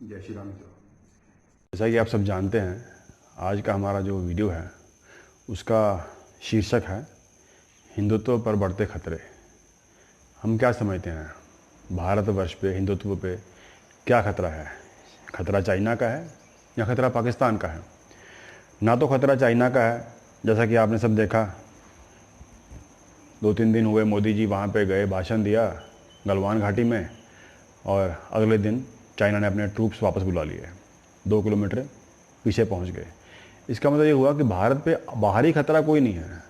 जय श्री राम। जैसा कि आप सब जानते हैं, आज का हमारा जो वीडियो है उसका शीर्षक है हिंदुत्व पर बढ़ते खतरे। हम क्या समझते हैं, भारतवर्ष पे, हिंदुत्व पे क्या खतरा है? खतरा चाइना का है या खतरा पाकिस्तान का है? ना तो खतरा चाइना का है, जैसा कि आपने सब देखा, 2-3 दिन हुए मोदी जी वहाँ पे गए, भाषण दिया गलवान घाटी में, और अगले दिन चाइना ने अपने ट्रूप्स वापस बुला लिए, 2 किलोमीटर पीछे पहुंच गए। इसका मतलब ये हुआ कि भारत पे बाहरी खतरा कोई नहीं है।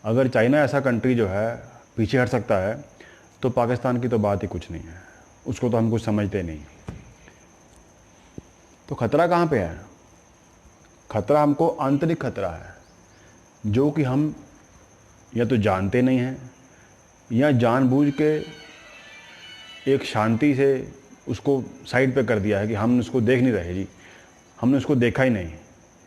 अगर चाइना ऐसा कंट्री जो है पीछे हट सकता है, तो पाकिस्तान की तो बात ही कुछ नहीं है, उसको तो हम कुछ समझते नहीं। तो खतरा कहाँ पे है? खतरा हमको आंतरिक खतरा है, जो कि हम या तो जानते नहीं हैं या जानबूझ के एक शांति से उसको साइड पे कर दिया है कि हम उसको देख नहीं रहे जी, हमने उसको देखा ही नहीं,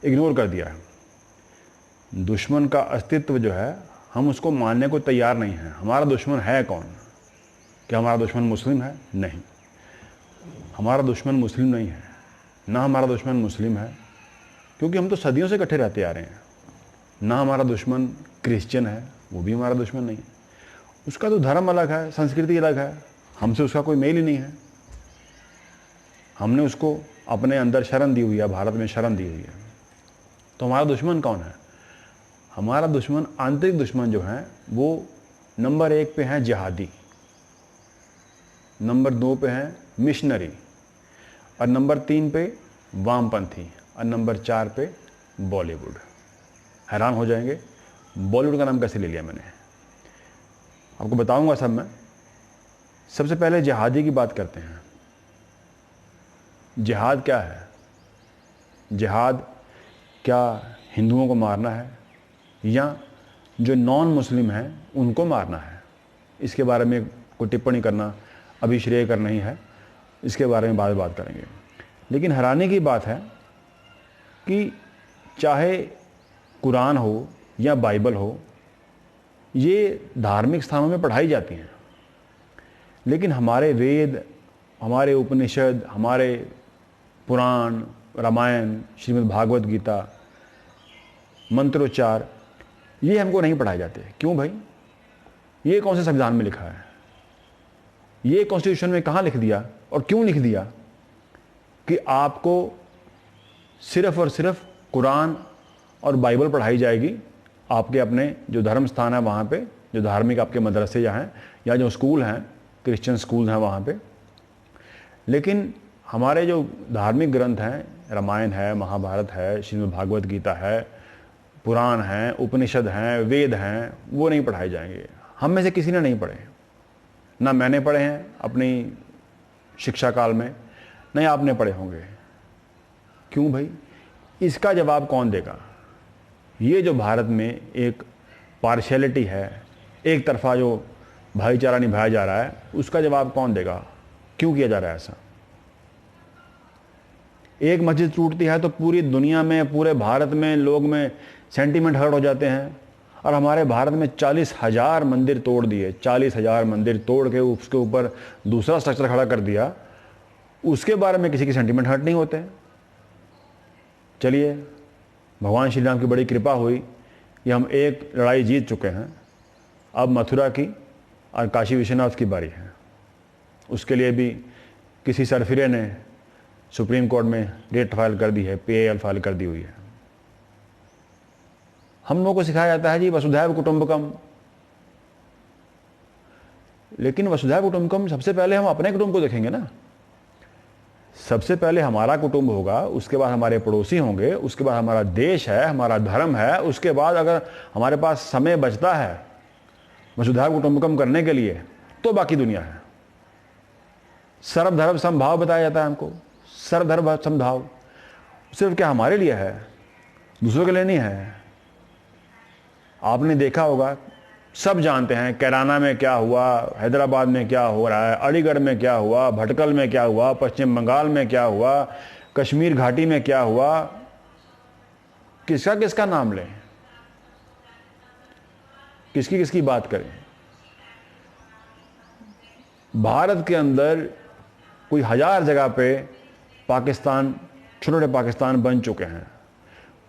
इग्नोर कर दिया है। दुश्मन का अस्तित्व जो है, हम उसको मानने को तैयार नहीं हैं। हमारा दुश्मन है कौन? क्या हमारा दुश्मन मुस्लिम है? नहीं, हमारा दुश्मन मुस्लिम नहीं है। ना हमारा दुश्मन मुस्लिम है, क्योंकि हम तो सदियों से इकट्ठे रहते आ रहे हैं। ना हमारा दुश्मन क्रिश्चियन है, वो भी हमारा दुश्मन नहीं है। उसका तो धर्म अलग है, संस्कृति अलग है, हमसे उसका कोई मेल ही नहीं है। हमने उसको अपने अंदर शरण दी हुई है, भारत में शरण दी हुई है। तो हमारा दुश्मन कौन है? हमारा दुश्मन, आंतरिक दुश्मन जो है, वो नंबर 1 पे है जिहादी, नंबर 2 पे है मिशनरी, और नंबर 3 पे वामपंथी, और नंबर 4 पे बॉलीवुड। हैरान हो जाएंगे, बॉलीवुड का नाम कैसे ले लिया मैंने, आपको बताऊंगा सब मैं। सबसे पहले जिहादी की बात करते हैं। जिहाद क्या है? जिहाद क्या हिंदुओं को मारना है या जो नॉन मुस्लिम हैं उनको मारना है? इसके बारे में कोई टिप्पणी करना अभी श्रेयकर नहीं है, इसके बारे में बाद में बात करेंगे। लेकिन हैरानी की बात है कि चाहे कुरान हो या बाइबल हो, ये धार्मिक स्थानों में पढ़ाई जाती हैं, लेकिन हमारे वेद, हमारे उपनिषद, हमारे पुराण, रामायण, श्रीमद् भागवत गीता, मंत्रोच्चार, ये हमको नहीं पढ़ाए जाते। क्यों भाई? ये कौन से संविधान में लिखा है? ये कॉन्स्टिट्यूशन में कहाँ लिख दिया और क्यों लिख दिया कि आपको सिर्फ और सिर्फ कुरान और बाइबल पढ़ाई जाएगी? आपके अपने जो धर्म स्थान है वहाँ पे, जो धार्मिक आपके मदरसे जहाँ हैं या जो स्कूल हैं, क्रिश्चियन स्कूल हैं वहाँ पे। लेकिन हमारे जो धार्मिक ग्रंथ हैं, रामायण है, महाभारत है, श्रीमद् भागवत गीता है, पुराण हैं, उपनिषद हैं, वेद हैं, वो नहीं पढ़ाए जाएंगे। हम में से किसी ने नहीं पढ़े, ना मैंने पढ़े हैं अपनी शिक्षा काल में, नहीं आपने पढ़े होंगे। क्यों भाई? इसका जवाब कौन देगा? ये जो भारत में एक पार्शियलिटी है, एक तरफा जो भाईचारा निभाया जा रहा है, उसका जवाब कौन देगा? क्यों किया जा रहा है ऐसा? एक मस्जिद टूटती है तो पूरी दुनिया में, पूरे भारत में लोग में सेंटीमेंट हर्ट हो जाते हैं, और हमारे भारत में 40,000 मंदिर तोड़ दिए, 40,000 मंदिर तोड़ के उसके ऊपर दूसरा स्ट्रक्चर खड़ा कर दिया, उसके बारे में किसी की सेंटीमेंट हर्ट नहीं होते। चलिए, भगवान श्री राम की बड़ी कृपा हुई कि हम एक लड़ाई जीत चुके हैं, अब मथुरा की और काशी विश्वनाथ की बारी है। उसके लिए भी किसी सरफिरे ने सुप्रीम कोर्ट में रेट फाइल कर दी है, PAL फाइल कर दी हुई है। हम लोगों को सिखाया जाता है जी वसुधैव कुटुंबकम, लेकिन वसुधैव कुटुंबकम सबसे पहले हम अपने कुटुंब को देखेंगे ना। सबसे पहले हमारा कुटुंब होगा, उसके बाद हमारे पड़ोसी होंगे, उसके बाद हमारा देश है, हमारा धर्म है, उसके बाद अगर हमारे पास समय बचता है वसुधैव कुटुंबकम करने के लिए, तो बाकी दुनिया है। सर्वधर्म समभाव बताया जाता है हमको, सर्वधर्म समभाव। सिर्फ क्या हमारे लिए है, दूसरों के लिए नहीं है। आपने देखा होगा, सब जानते हैं कैराना में क्या हुआ, हैदराबाद में क्या हो रहा है, अलीगढ़ में क्या हुआ, भटकल में क्या हुआ, पश्चिम बंगाल में क्या हुआ, कश्मीर घाटी में क्या हुआ। किसका किसका नाम लें, किसकी किसकी बात करें? भारत के अंदर कोई 1000 जगह पे पाकिस्तान, छोटे छोटे पाकिस्तान बन चुके हैं।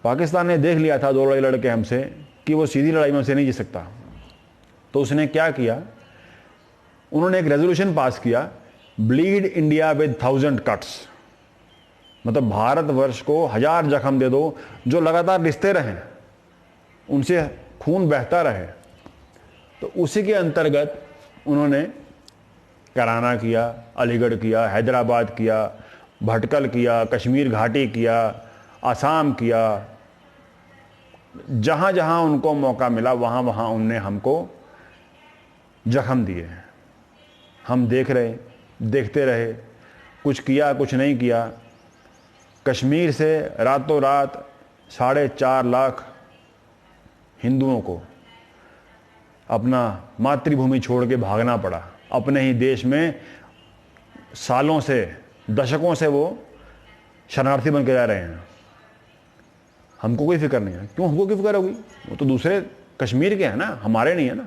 पाकिस्तान ने देख लिया था 2 लड़ाई लड़के हमसे कि वो सीधी लड़ाई में हमसे नहीं जीत सकता, तो उसने क्या किया, उन्होंने एक रेजोल्यूशन पास किया, ब्लीड इंडिया विद 1000 कट्स, मतलब भारतवर्ष को 1000 जख्म दे दो जो लगातार रिश्ते रहें, उनसे खून बहता रहे। तो उसी के अंतर्गत उन्होंने कराना किया, अलीगढ़ किया, हैदराबाद किया, भटकल किया, कश्मीर घाटी किया, आसाम किया, जहाँ जहाँ उनको मौका मिला वहाँ वहाँ उनने हमको जख्म दिए। हम देखते रहे, कुछ किया कुछ नहीं किया। कश्मीर से रातों रात 4.5 लाख हिंदुओं को अपना मातृभूमि छोड़ के भागना पड़ा। अपने ही देश में सालों से, दशकों से वो शरणार्थी बन के रह रहे हैं। हमको कोई फिक्र नहीं है। क्यों हमको कोई फिक्र होगी? वो तो दूसरे कश्मीर के हैं ना, हमारे नहीं है ना।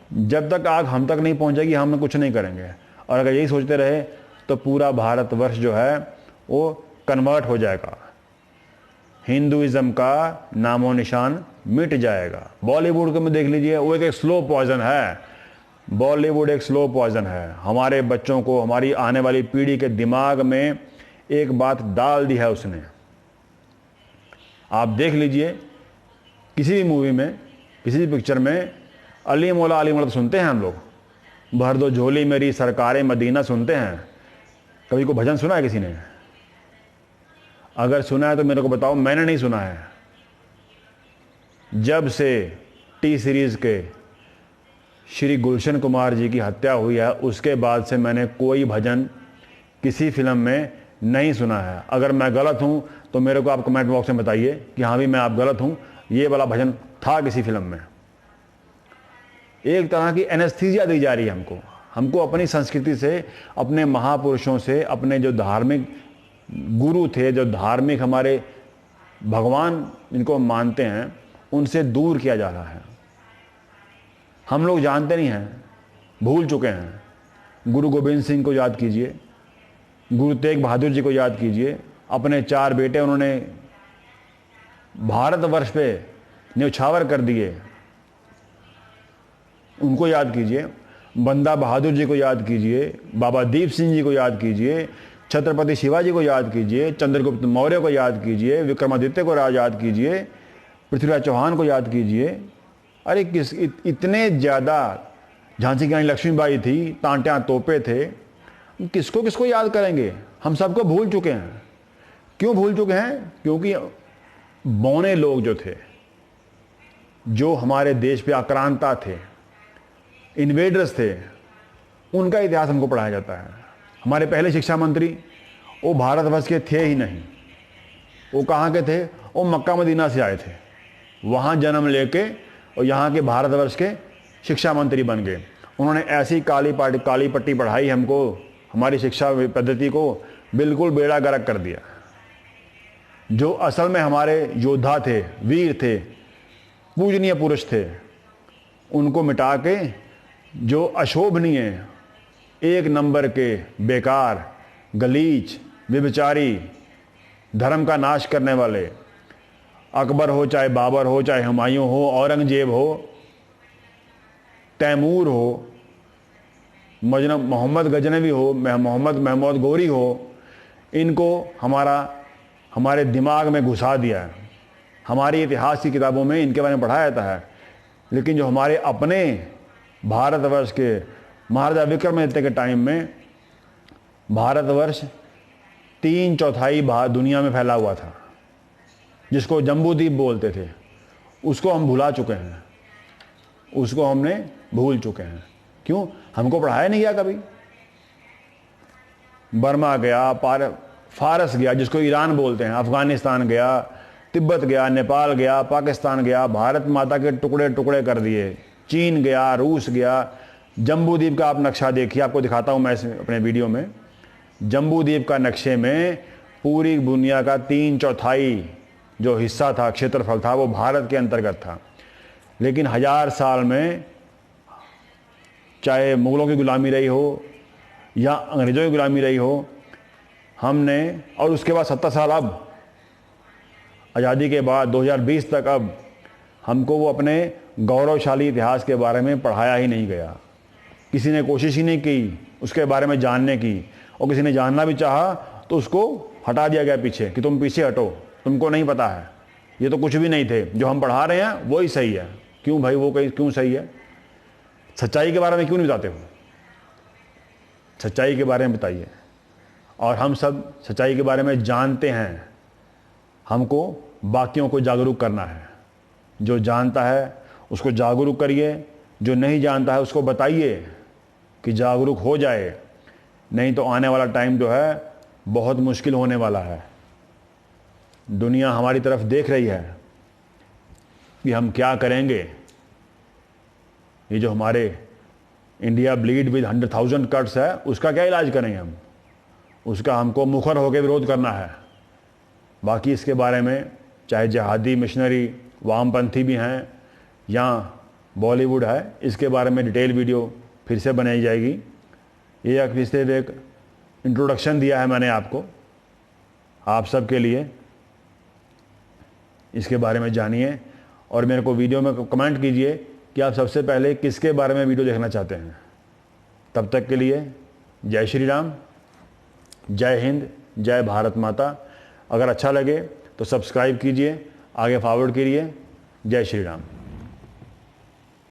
जब तक आग हम तक नहीं पहुंचेगी हम कुछ नहीं करेंगे। और अगर यही सोचते रहे तो पूरा भारतवर्ष जो है वो कन्वर्ट हो जाएगा, हिंदुइज्म का नामो निशान मिट जाएगा। बॉलीवुड को में देख लीजिए, वो एक स्लो पॉइजन है। बॉलीवुड एक स्लो पॉइजन है। हमारे बच्चों को, हमारी आने वाली पीढ़ी के दिमाग में एक बात डाल दी है उसने। आप देख लीजिए, किसी भी मूवी में, किसी भी पिक्चर में अली मौला तो सुनते हैं हम लोग, भर दो झोली मेरी सरकारे मदीना सुनते हैं। कभी को भजन सुना है किसी ने? अगर सुना है तो मेरे को बताओ। मैंने नहीं सुना है। जब से टी सीरीज़ के श्री गुलशन कुमार जी की हत्या हुई है उसके बाद से मैंने कोई भजन किसी फिल्म में नहीं सुना है। अगर मैं गलत हूं तो मेरे को आप कमेंट बॉक्स में बताइए कि हाँ भी मैं आप गलत हूं, ये वाला भजन था किसी फिल्म में। एक तरह की एनेस्थीसिया दी जा रही है हमको अपनी संस्कृति से, अपने महापुरुषों से, अपने जो धार्मिक गुरु थे, जो धार्मिक हमारे भगवान इनको मानते हैं, उनसे दूर किया जा रहा है। हम लोग जानते नहीं हैं, भूल चुके हैं। गुरु गोविंद सिंह को याद कीजिए, गुरु तेग बहादुर जी को याद कीजिए। अपने 4 बेटे उन्होंने भारतवर्ष पे न्यौछावर कर दिए, उनको याद कीजिए। बंदा बहादुर जी को याद कीजिए, बाबा दीप सिंह जी को याद कीजिए, छत्रपति शिवाजी को याद कीजिए, चंद्रगुप्त मौर्य को याद कीजिए, विक्रमादित्य को याद कीजिए, पृथ्वीराज चौहान को याद कीजिए। अरे इतने ज़्यादा, झांसी की रानी लक्ष्मीबाई थी, तांत्या तोपे थे, किसको किसको याद करेंगे? हम सबको भूल चुके हैं। क्यों भूल चुके हैं? क्योंकि बौने लोग जो थे, जो हमारे देश पे आक्रांता थे, इन्वेडर्स थे, उनका इतिहास हमको पढ़ाया जाता है। हमारे पहले शिक्षा मंत्री वो भारतवर्ष के थे ही नहीं। वो कहाँ के थे? वो मक्का मदीना से आए थे, वहाँ जन्म लेके और यहाँ के भारतवर्ष के शिक्षा मंत्री बन गए। उन्होंने ऐसी काली पट्टी पढ़ाई हमको, हमारी शिक्षा पद्धति को बिल्कुल बेड़ा गर्क कर दिया। जो असल में हमारे योद्धा थे, वीर थे, पूजनीय पुरुष थे, उनको मिटा के जो अशोभनीय, 1 नंबर के बेकार, गलीच, व्यभिचारी, धर्म का नाश करने वाले, अकबर हो, चाहे बाबर हो, चाहे हुमायूं हो, औरंगजेब हो, तैमूर हो, मोहम्मद गजनवी हो, महमूद गौरी हो, इनको हमारे दिमाग में घुसा दिया है। हमारी इतिहास की किताबों में इनके बारे में पढ़ाया जाता है। लेकिन जो हमारे अपने भारतवर्ष के महाराजा विक्रमादित्य के टाइम में भारतवर्ष 3/4 दुनिया में फैला हुआ था, जिसको जम्बूद्वीप बोलते थे, उसको हम भुला चुके हैं, उसको हमने भूल चुके हैं। क्यों? हमको पढ़ाया नहीं गया कभी। बर्मा गया, फारस गया, जिसको ईरान बोलते हैं, अफगानिस्तान गया, तिब्बत गया, नेपाल गया, पाकिस्तान गया, भारत माता के टुकड़े टुकड़े कर दिए, चीन गया, रूस गया। जम्बूद्वीप का आप नक्शा देखिए, आपको दिखाता हूँ मैं अपने वीडियो में। जम्बूद्वीप का नक्शे में पूरी दुनिया का 3/4 जो हिस्सा था, क्षेत्रफल था, वो भारत के अंतर्गत था। लेकिन 1000 साल में, चाहे मुगलों की गुलामी रही हो या अंग्रेज़ों की गुलामी रही हो, हमने, और उसके बाद 70 साल अब आज़ादी के बाद 2020 तक अब हमको वो अपने गौरवशाली इतिहास के बारे में पढ़ाया ही नहीं गया। किसी ने कोशिश ही नहीं की उसके बारे में जानने की, और किसी ने जानना भी चाहा तो उसको हटा दिया गया पीछे कि तुम पीछे हटो, तुमको नहीं पता है, ये तो कुछ भी नहीं थे, जो हम पढ़ा रहे हैं वही सही है। क्यों भाई, वो कहीं क्यों सही है? सच्चाई के बारे में क्यों नहीं बताते हो? सच्चाई के बारे में बताइए। और हम सब सच्चाई के बारे में जानते हैं, हमको बाकियों को जागरूक करना है। जो जानता है उसको जागरूक करिए, जो नहीं जानता है उसको बताइए कि जागरूक हो जाए, नहीं तो आने वाला टाइम जो है बहुत मुश्किल होने वाला है। दुनिया हमारी तरफ देख रही है कि हम क्या करेंगे। ये जो हमारे इंडिया ब्लीड विद 100,000 कट्स है, उसका क्या इलाज करेंगे हम? उसका हमको मुखर होकर विरोध करना है। बाकी इसके बारे में चाहे जिहादी, मिशनरी, वामपंथी भी हैं या बॉलीवुड है, इसके बारे में डिटेल वीडियो फिर से बनाई जाएगी। ये सिर्फ एक इंट्रोडक्शन दिया है मैंने आपको, आप सब के लिए। इसके बारे में जानिए और मेरे को वीडियो में कमेंट कीजिए कि आप सबसे पहले किसके बारे में वीडियो देखना चाहते हैं। तब तक के लिए जय श्री राम, जय हिंद, जय भारत माता। अगर अच्छा लगे तो सब्सक्राइब कीजिए, आगे फॉरवर्ड कीजिए। जय श्री राम।